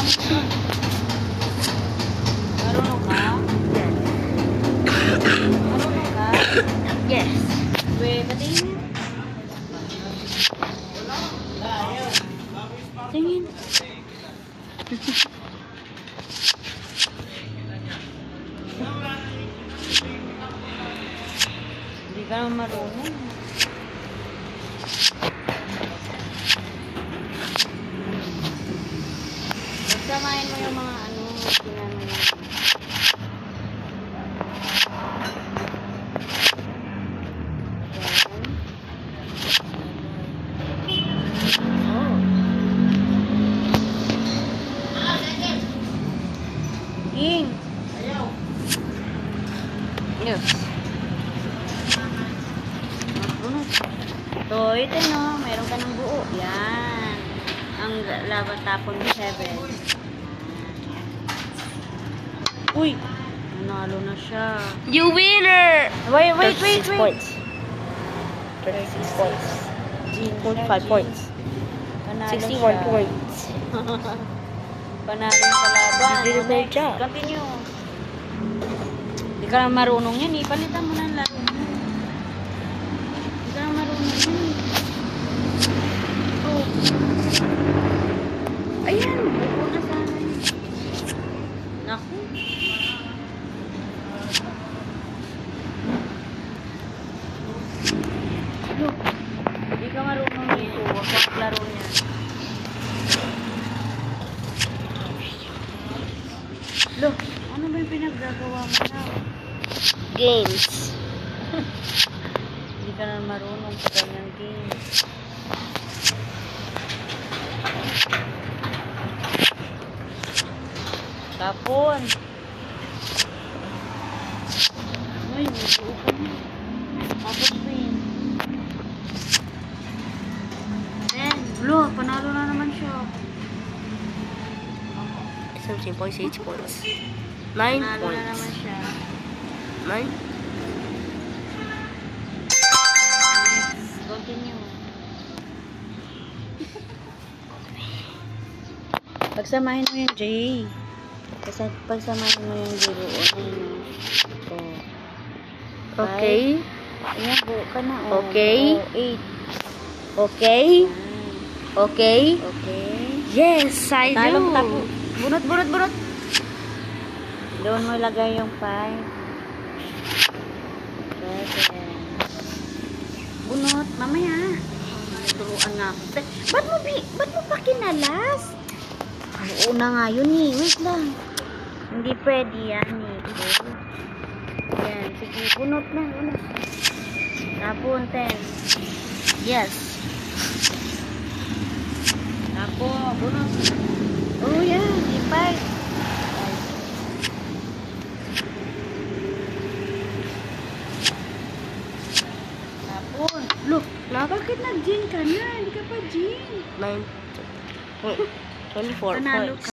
Gamit mo. Marunong ka? Marunong ka? Yes. Weh, patingin mo. Tingin. Hindi ka naman marunong. Samahin mo yung mga ano, ginano mo. Ing. Yes. So, ito no, mayroon ka ng buo. Yan. Ang laban tapon ni 7. Uy! Nanalo na siya. You winner! Wait. 36 points. 36 points. 45 points. Panalo 61 siya. points. Panalo yung kalaban. You did a great Next, job. continue. Hindi ka lang marunong yan eh. Palitan mo na ang laro mo. Hindi ka lang marunong yan eh. Oh. Ayan. Buko na sana yun. Naku. Look. Hindi ka marunong nito. Huwag kang laro niya. Look. Ano ba yung pinaggagawa mo na? Games. Hindi ka na marunong sa ganyang game. Tapon. Uy, may buo ka na. Tapos win. Then, blue, panalo na naman siya. 17.6 points. 9 Panalo na points. naman siya. 9? Next, continue. Pagsamahin mo yung J. Kasi pagsamahin mo yung J buo. Ito. Okay. Ayan, buo ka na. Oh. Okay. 8. Okay. Okay. Okay. Yes, I Talong do. tapo. Bunot. Doon mo ilagay yung 5. 7. Bunot. Mamaya. Turuan nga ako. Ba't mo pa kinalas? Una nga yun eh. Wait lang. Hindi pwede yan eh. Yan. Sige. Bunot na. Tapon 10. Yes. Tapon. Bunot. Oh yeah. Di 5. Tapon. Look. Bakit nag-gin ka na? Hindi ka pa gin. 9. 24 Panalo points.